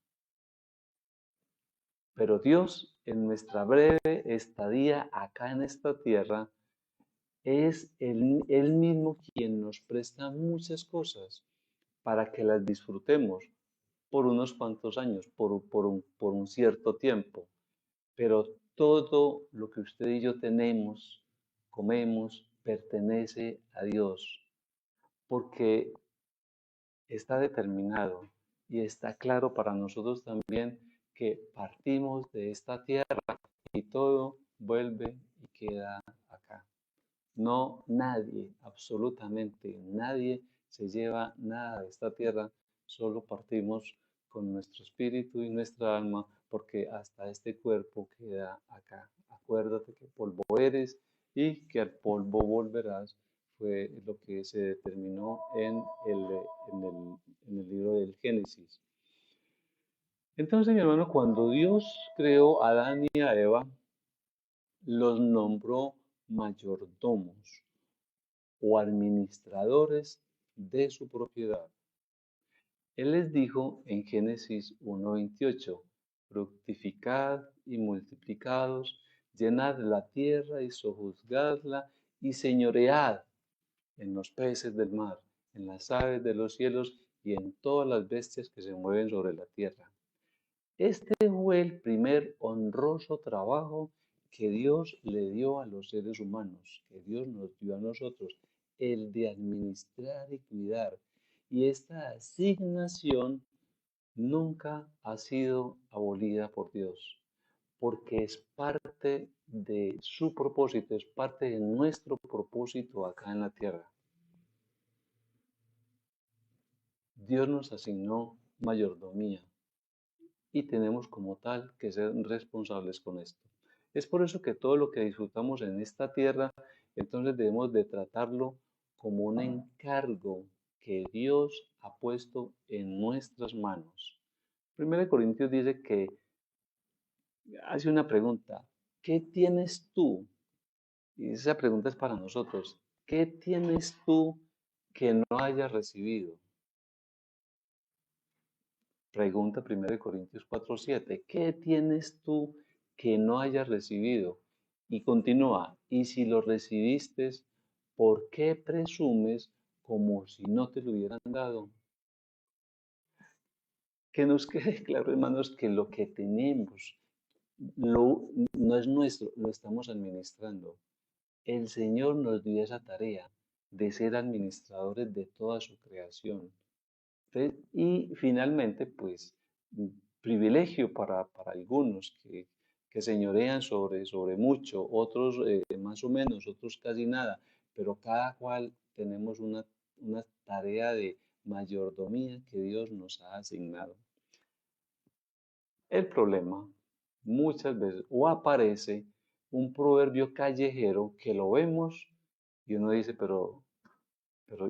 Pero Dios, en nuestra breve estadía acá en esta tierra, es Él mismo quien nos presta muchas cosas para que las disfrutemos por unos cuantos años, por un cierto tiempo. Pero todo lo que usted y yo tenemos, comemos, pertenece a Dios, porque está determinado y está claro para nosotros también que partimos de esta tierra y todo vuelve y queda acá. No, nadie, absolutamente nadie se lleva nada de esta tierra, solo partimos con nuestro espíritu y nuestra alma, porque hasta este cuerpo queda acá. Acuérdate que polvo eres y que al polvo volverás, fue lo que se determinó en el libro del Génesis. Entonces, mi hermano, cuando Dios creó a Adán y a Eva, los nombró mayordomos o administradores de su propiedad. Él les dijo en Génesis 1:28, fructificad y multiplicados, llenad la tierra y sojuzgadla y señoread en los peces del mar, en las aves de los cielos y en todas las bestias que se mueven sobre la tierra. Este fue el primer honroso trabajo que Dios le dio a los seres humanos, que Dios nos dio a nosotros, el de administrar y cuidar. Y esta asignación nunca ha sido abolida por Dios, porque es parte de su propósito, es parte de nuestro propósito acá en la tierra. Dios nos asignó mayordomía y tenemos como tal que ser responsables con esto. Es por eso que todo lo que disfrutamos en esta tierra, entonces debemos de tratarlo como un encargo que Dios ha puesto en nuestras manos. 1 Corintios dice que hace una pregunta, ¿qué tienes tú? Y esa pregunta es para nosotros. ¿Qué tienes tú que no hayas recibido? Pregunta 1 Corintios 4:7. ¿Qué tienes tú que no hayas recibido? Y continúa, y si lo recibiste, ¿por qué presumes como si no te lo hubieran dado? Que nos quede claro, hermanos, que lo que tenemos no es nuestro, lo estamos administrando. El Señor nos dio esa tarea de ser administradores de toda su creación. Y finalmente, pues, privilegio para algunos que señorean sobre mucho, otros más o menos, otros casi nada, pero cada cual tenemos una tarea de mayordomía que Dios nos ha asignado. El problema muchas veces o aparece un proverbio callejero que lo vemos y uno dice, pero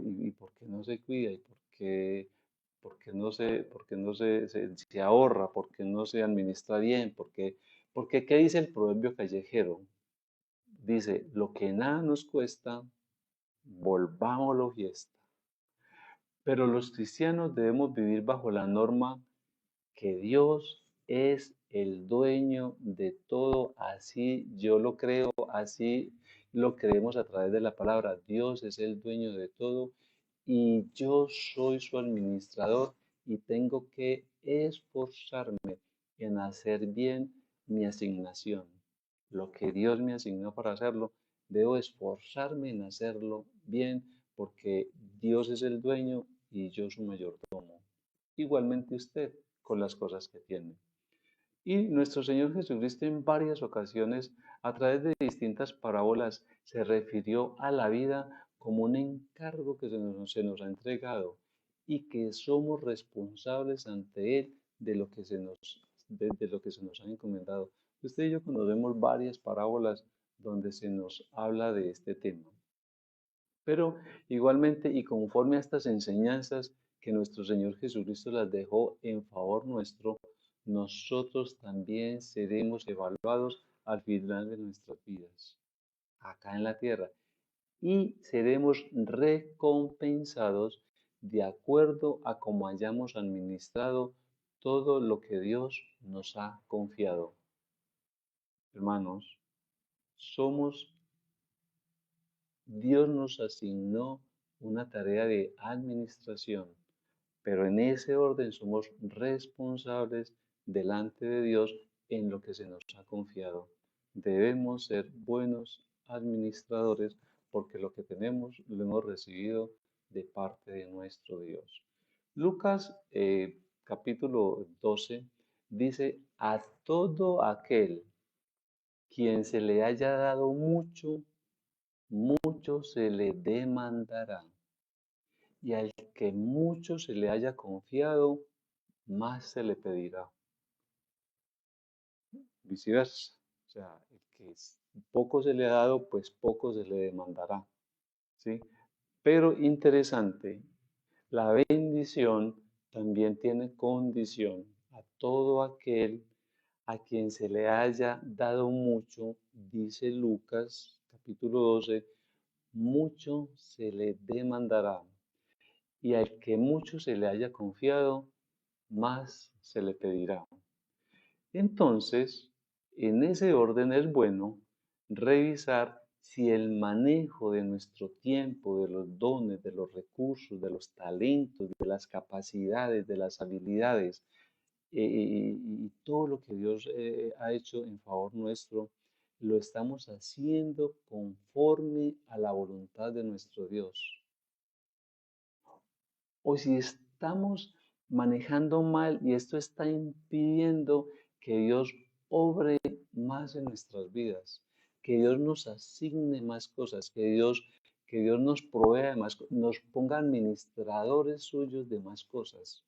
¿y por qué no se cuida? ¿Y por qué no se ahorra? ¿Por qué no se administra bien? Porque ¿qué dice el proverbio callejero? Dice, lo que nada nos cuesta, volvámoslo fiesta. Pero los cristianos debemos vivir bajo la norma que Dios es el dueño de todo, así yo lo creo, así lo creemos a través de la palabra. Dios es el dueño de todo y yo soy su administrador y tengo que esforzarme en hacer bien mi asignación. Lo que Dios me asignó para hacerlo, debo esforzarme en hacerlo bien porque Dios es el dueño y yo su mayordomo. Igualmente usted con las cosas que tiene. Y nuestro Señor Jesucristo en varias ocasiones, a través de distintas parábolas, se refirió a la vida como un encargo que se nos ha entregado y que somos responsables ante Él de lo que se nos ha encomendado. Usted y yo conocemos varias parábolas donde se nos habla de este tema. Pero igualmente y conforme a estas enseñanzas que nuestro Señor Jesucristo las dejó en favor nuestro, nosotros también seremos evaluados al final de nuestras vidas, acá en la tierra, y seremos recompensados de acuerdo a cómo hayamos administrado todo lo que Dios nos ha confiado. Hermanos, somos Dios nos asignó una tarea de administración, pero en ese orden somos responsables delante de Dios en lo que se nos ha confiado. Debemos ser buenos administradores porque lo que tenemos lo hemos recibido de parte de nuestro Dios. Lucas capítulo 12 dice, a todo aquel quien se le haya dado mucho, mucho se le demandará, y al que mucho se le haya confiado, más se le pedirá. Viceversa. O sea, el que poco se le ha dado, pues poco se le demandará. ¿Sí? Pero interesante, la bendición también tiene condición. A todo aquel a quien se le haya dado mucho, dice Lucas capítulo 12, mucho se le demandará, y al que mucho se le haya confiado, más se le pedirá. Entonces, en ese orden es bueno revisar si el manejo de nuestro tiempo, de los dones, de los recursos, de los talentos, de las capacidades, de las habilidades y todo lo que Dios ha hecho en favor nuestro, lo estamos haciendo conforme a la voluntad de nuestro Dios. O si estamos manejando mal y esto está impidiendo que Dios obre más en nuestras vidas, que Dios nos asigne más cosas, que Dios nos provea de más, nos ponga administradores suyos de más cosas.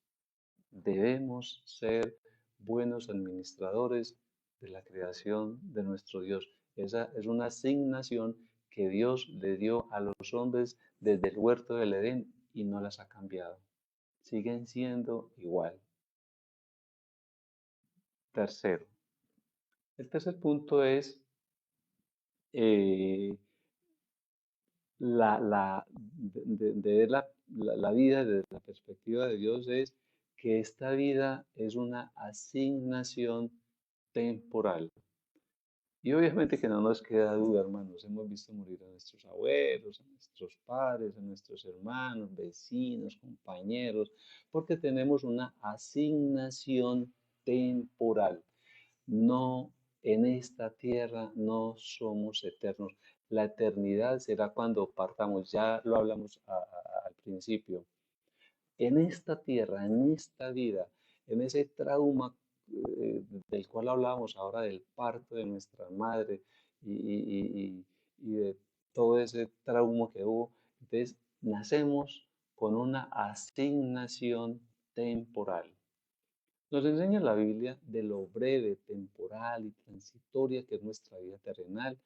Debemos ser buenos administradores de la creación de nuestro Dios. Esa es una asignación que Dios le dio a los hombres desde el huerto del Edén y no las ha cambiado. Siguen siendo igual. Tercero, el tercer punto es eh, de ver la vida desde la perspectiva de Dios es que esta vida es una asignación temporal. Y obviamente que no nos queda duda, hermanos, hemos visto morir a nuestros abuelos, a nuestros padres, a nuestros hermanos, vecinos, compañeros, porque tenemos una asignación temporal. No, en esta tierra no somos eternos. La eternidad será cuando partamos, ya lo hablamos al principio. En esta tierra, en esta vida, en ese trauma del cual hablábamos ahora del parto de nuestra madre y de todo ese trauma que hubo, entonces nacemos con una asignación temporal. Nos enseña la Biblia de lo breve, temporal y transitoria que es nuestra vida terrenal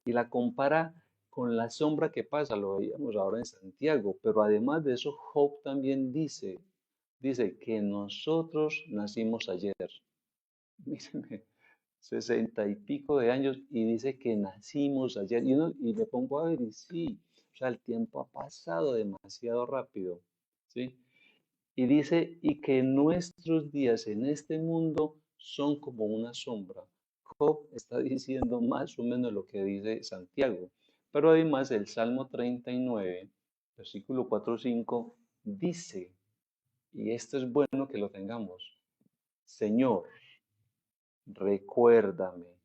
y la compara con la sombra que pasa, lo veíamos ahora en Santiago, pero además de eso Job también dice que nosotros nacimos ayer. Mírenme, 60 y pico de años y dice que nacimos ayer y me pongo a ver y sí, o sea, el tiempo ha pasado demasiado rápido, ¿sí? Y dice, y que nuestros días en este mundo son como una sombra. Job está diciendo más o menos lo que dice Santiago. Pero además el Salmo 39, versículo 4 o 5, dice, y esto es bueno que lo tengamos, Señor, recuérdame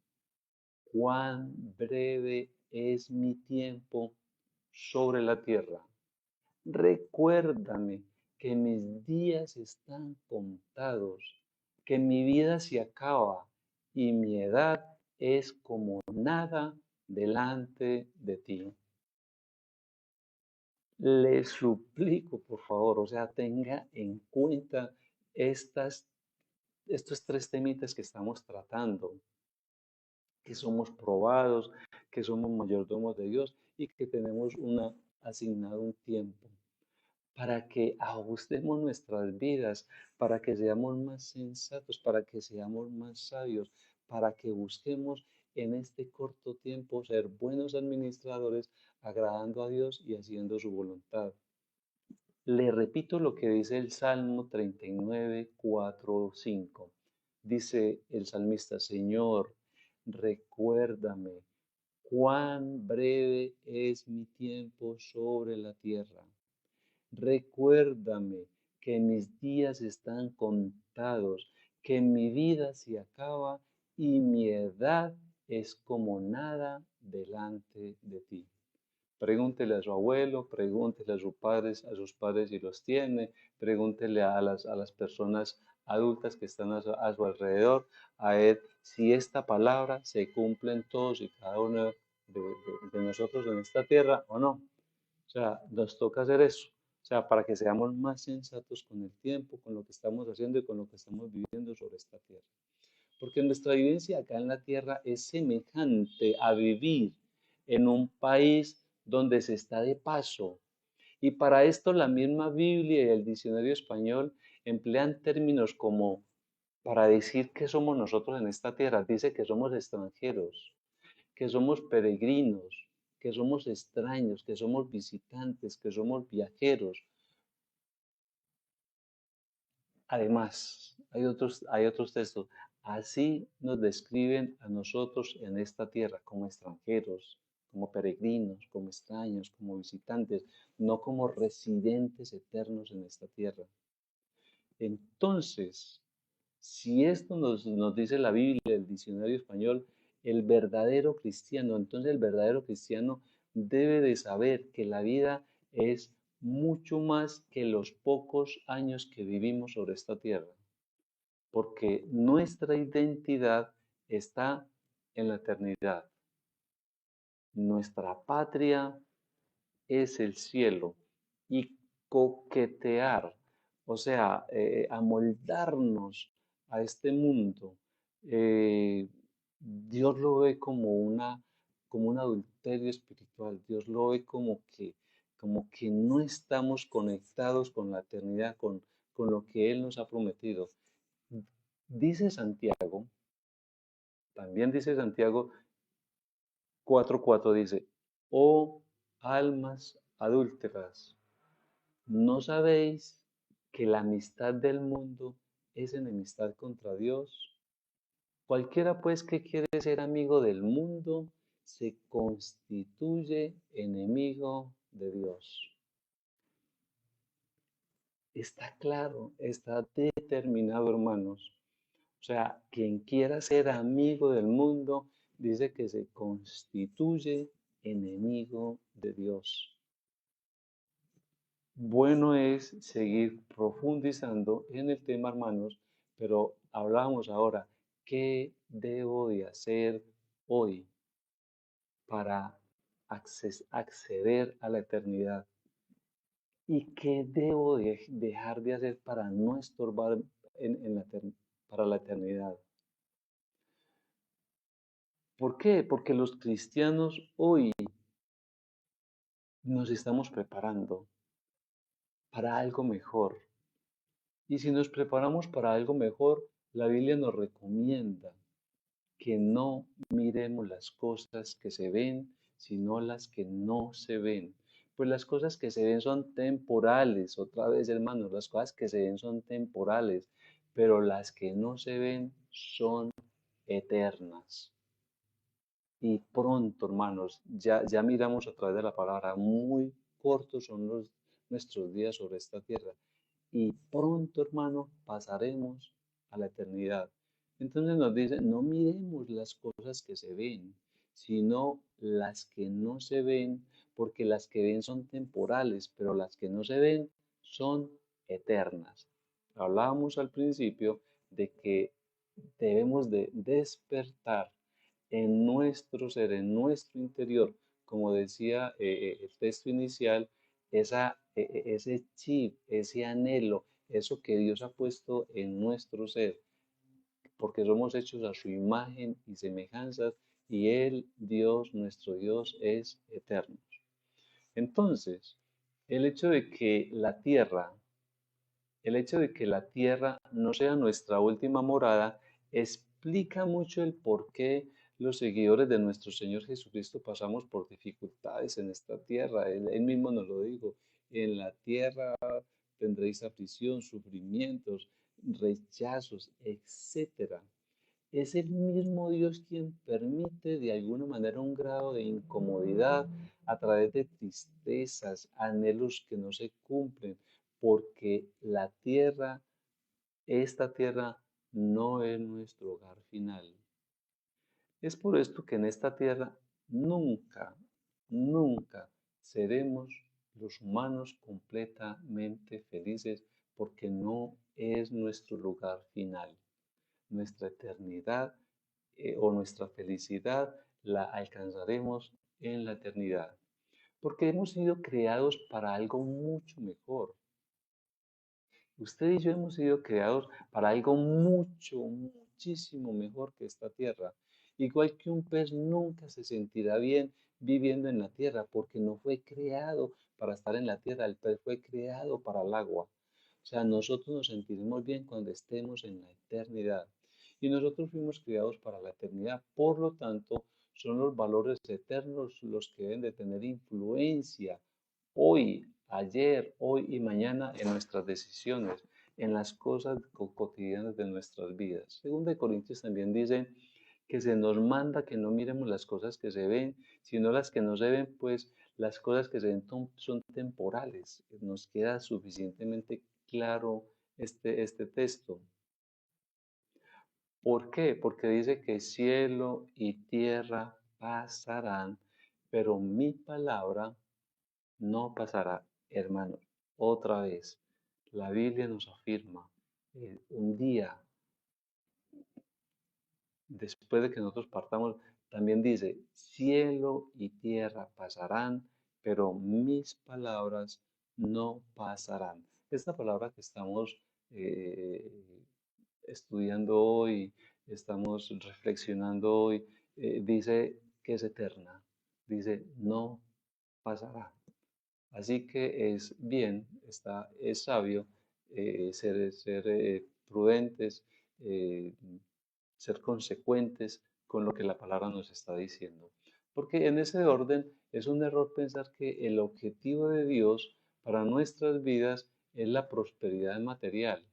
cuán breve es mi tiempo sobre la tierra. Recuérdame que mis días están contados, que mi vida se acaba y mi edad es como nada delante de ti. Le suplico, por favor, o sea, tenga en cuenta estos tres temitas que estamos tratando, que somos probados, que somos mayordomos de Dios y que tenemos asignado un tiempo para que ajustemos nuestras vidas, para que seamos más sensatos, para que seamos más sabios, para que busquemos en este corto tiempo ser buenos administradores, agradando a Dios y haciendo su voluntad. Le repito lo que dice el Salmo 39, 4, 5. Dice el salmista: Señor, recuérdame cuán breve es mi tiempo sobre la tierra. Recuérdame que mis días están contados, que mi vida se acaba y mi edad es como nada delante de ti. Pregúntele a su abuelo, pregúntele a sus padres si los tiene, pregúntele a las personas adultas que están a su alrededor, a ver si esta palabra se cumple en todos y cada uno de nosotros en esta tierra o no. O sea, nos toca hacer eso. O sea, para que seamos más sensatos con el tiempo, con lo que estamos haciendo y con lo que estamos viviendo sobre esta tierra. Porque nuestra vivencia acá en la tierra es semejante a vivir en un país donde se está de paso. Y para esto la misma Biblia y el diccionario español emplean términos como para decir que somos nosotros en esta tierra. Dice que somos extranjeros, que somos peregrinos, que somos extraños, que somos visitantes, que somos viajeros. Además, hay otros textos. Así nos describen a nosotros en esta tierra como extranjeros, como peregrinos, como extraños, como visitantes, no como residentes eternos en esta tierra. Entonces, si esto nos dice la Biblia, el diccionario español, el verdadero cristiano, entonces el verdadero cristiano debe de saber que la vida es mucho más que los pocos años que vivimos sobre esta tierra, porque nuestra identidad está en la eternidad. Nuestra patria es el cielo y coquetear, o sea, amoldarnos a este mundo, Dios lo ve como un adulterio espiritual. Dios lo ve como que no estamos conectados con la eternidad, con lo que Él nos ha prometido. Dice Santiago, también dice Santiago 4:4, dice: oh almas adúlteras, ¿no sabéis que la amistad del mundo es enemistad contra Dios? Cualquiera pues que quiere ser amigo del mundo se constituye enemigo de Dios. Está claro, está determinado, hermanos. O sea, quien quiera ser amigo del mundo dice que se constituye enemigo de Dios. Bueno es seguir profundizando en el tema, hermanos, pero hablamos ahora, ¿qué debo de hacer hoy para acceder a la eternidad? ¿Y qué debo de dejar de hacer para no estorbar para la eternidad? ¿Por qué? Porque los cristianos hoy nos estamos preparando para algo mejor. Y si nos preparamos para algo mejor, la Biblia nos recomienda que no miremos las cosas que se ven, sino las que no se ven. Pues las cosas que se ven son temporales, otra vez, hermanos, las cosas que se ven son temporales, pero las que no se ven son eternas. Y pronto, hermanos, ya miramos a través de la palabra, muy cortos son nuestros días sobre esta tierra. Y pronto, hermano, pasaremos a la eternidad. Entonces nos dice, no miremos las cosas que se ven, sino las que no se ven, porque las que ven son temporales, pero las que no se ven son eternas. Hablábamos al principio de que debemos de despertar en nuestro ser, en nuestro interior, como decía el texto inicial, ese chip, ese anhelo, eso que Dios ha puesto en nuestro ser, porque somos hechos a su imagen y semejanza, y Él, Dios, nuestro Dios, es eterno. Entonces, el hecho de que la tierra, el hecho de que la tierra no sea nuestra última morada, explica mucho el por qué los seguidores de nuestro Señor Jesucristo pasamos por dificultades en esta tierra. Él mismo nos lo dijo, en la tierra tendréis aflicción, sufrimientos, rechazos, etcétera. Es el mismo Dios quien permite de alguna manera un grado de incomodidad a través de tristezas, anhelos que no se cumplen, porque la tierra, esta tierra, no es nuestro hogar final. Es por esto que en esta tierra nunca, nunca seremos los humanos completamente felices, porque no es nuestro lugar final. Nuestra eternidad o nuestra felicidad la alcanzaremos en la eternidad, porque hemos sido creados para algo mucho mejor. Usted y yo hemos sido creados para algo mucho, muchísimo mejor que esta tierra. Igual que un pez nunca se sentirá bien viviendo en la tierra, porque no fue creado para estar en la tierra, el pez fue creado para el agua. O sea, nosotros nos sentiremos bien cuando estemos en la eternidad. Y nosotros fuimos creados para la eternidad. Por lo tanto, son los valores eternos los que deben de tener influencia hoy, ayer, hoy y mañana en nuestras decisiones, en las cosas cotidianas de nuestras vidas. Según de Corintios también dice que se nos manda que no miremos las cosas que se ven, sino las que no se ven, pues las cosas que se ven son temporales. Nos queda suficientemente claro este texto. ¿Por qué? Porque dice que cielo y tierra pasarán, pero mi palabra no pasará, hermanos. Otra vez, la Biblia nos afirma, un día después de que nosotros partamos, también dice, cielo y tierra pasarán, pero mis palabras no pasarán. Esta palabra que estamos eh, estudiando hoy, estamos reflexionando hoy, dice que es eterna, dice no pasará. Así que es bien, es sabio ser prudentes, eh, ser consecuentes con lo que la palabra nos está diciendo. Porque en ese orden es un error pensar que el objetivo de Dios para nuestras vidas es la prosperidad material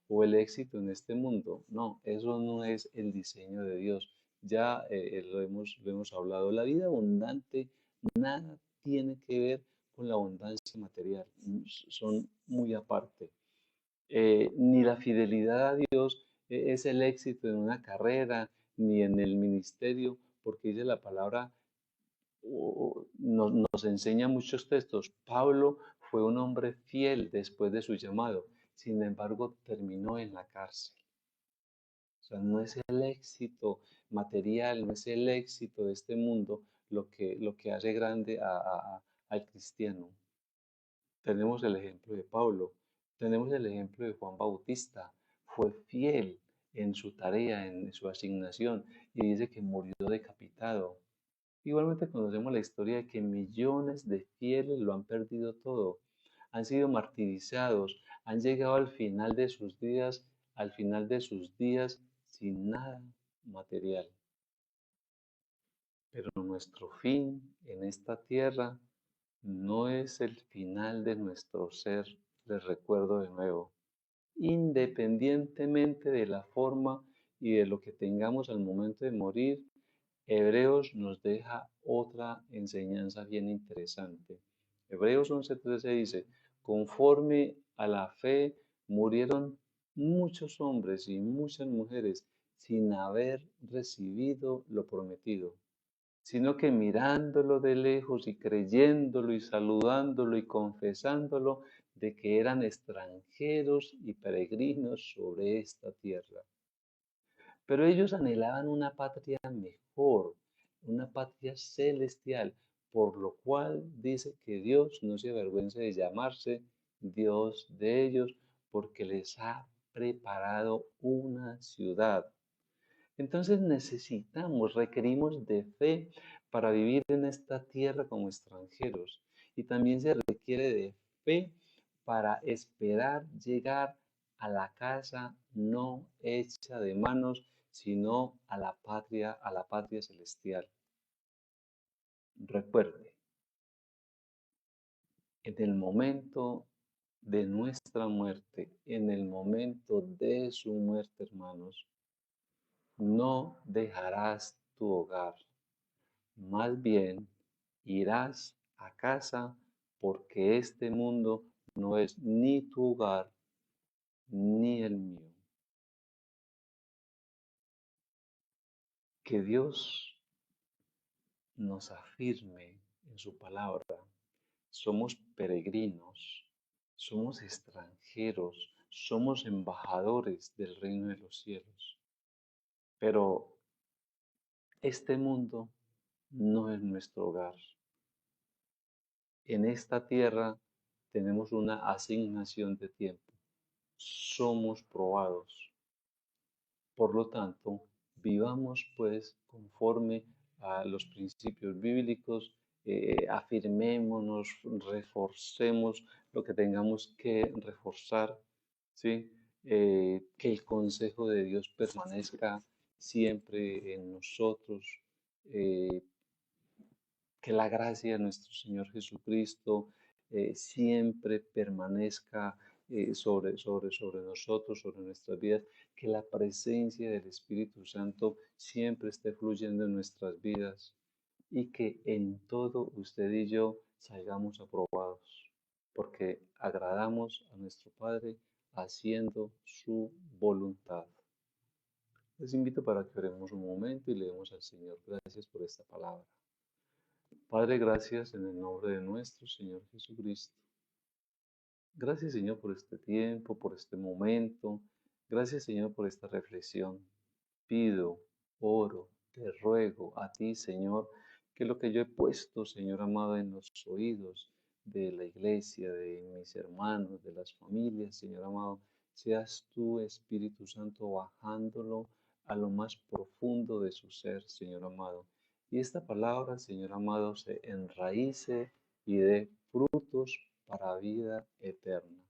o el éxito en este mundo. No, eso no es el diseño de Dios. Ya lo hemos hablado. La vida abundante nada tiene que ver con la abundancia material. Son muy aparte. Ni la fidelidad a Dios es el éxito en una carrera, ni en el ministerio, porque dice la palabra, nos enseña muchos textos. Pablo fue un hombre fiel después de su llamado, sin embargo terminó en la cárcel. O sea, no es el éxito material, no es el éxito de este mundo lo que hace grande al cristiano. Tenemos el ejemplo de Pablo, tenemos el ejemplo de Juan Bautista. Fue fiel en su tarea, en su asignación, y dice que murió decapitado. Igualmente conocemos la historia de que millones de fieles lo han perdido todo, han sido martirizados, han llegado al final de sus días sin nada material. Pero nuestro fin en esta tierra no es el final de nuestro ser, les recuerdo de nuevo, independientemente de la forma y de lo que tengamos al momento de morir. Hebreos nos deja otra enseñanza bien interesante. Hebreos 11:13 dice, conforme a la fe murieron muchos hombres y muchas mujeres sin haber recibido lo prometido, sino que mirándolo de lejos y creyéndolo y saludándolo y confesándolo de que eran extranjeros y peregrinos sobre esta tierra. Pero ellos anhelaban una patria mejor, una patria celestial, por lo cual dice que Dios no se avergüenza de llamarse Dios de ellos, porque les ha preparado una ciudad. Entonces requerimos de fe para vivir en esta tierra como extranjeros. Y también se requiere de fe para esperar llegar a la casa no hecha de manos, sino a la patria celestial. Recuerde, en el momento de nuestra muerte, en el momento de su muerte, hermanos, no dejarás tu hogar. Más bien irás a casa, porque este mundo no es ni tu hogar ni el mío. Que Dios nos afirme en su palabra. Somos peregrinos, somos extranjeros, somos embajadores del reino de los cielos. Pero este mundo no es nuestro hogar. En esta tierra tenemos una asignación de tiempo. Somos probados. Por lo tanto, vivamos pues conforme a los principios bíblicos, afirmémonos, reforcemos lo que tengamos que reforzar, ¿sí? Que el consejo de Dios permanezca siempre en nosotros, eh, que la gracia de nuestro Señor Jesucristo siempre permanezca sobre nosotros, sobre nuestras vidas, que la presencia del Espíritu Santo siempre esté fluyendo en nuestras vidas y que en todo usted y yo salgamos aprobados, porque agradamos a nuestro Padre haciendo su voluntad. Les invito para que oremos un momento y le demos al Señor gracias por esta palabra. Padre, gracias en el nombre de nuestro Señor Jesucristo. Gracias, Señor, por este tiempo, por este momento. Gracias, Señor, por esta reflexión. Pido, oro, te ruego a ti, Señor, que lo que yo he puesto, Señor amado, en los oídos de la iglesia, de mis hermanos, de las familias, Señor amado, seas tú, Espíritu Santo, bajándolo a lo más profundo de su ser, Señor amado. Y esta palabra, Señor amado, se enraíce y dé frutos para vida eterna.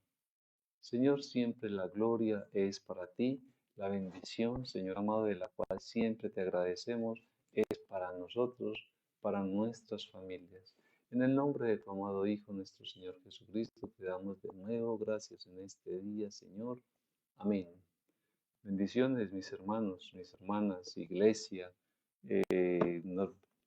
Señor, siempre la gloria es para ti, la bendición, Señor amado, de la cual siempre te agradecemos, es para nosotros, para nuestras familias. En el nombre de tu amado Hijo, nuestro Señor Jesucristo, te damos de nuevo gracias en este día, Señor. Amén. Bendiciones, mis hermanos, mis hermanas, iglesia.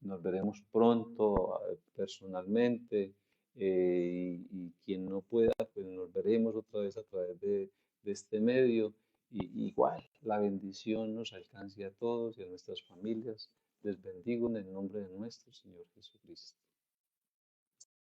Nos veremos pronto personalmente y quien no pueda, pues nos veremos otra vez a través de este medio. Y igual, la bendición nos alcance a todos y a nuestras familias. Les bendigo en el nombre de nuestro Señor Jesucristo.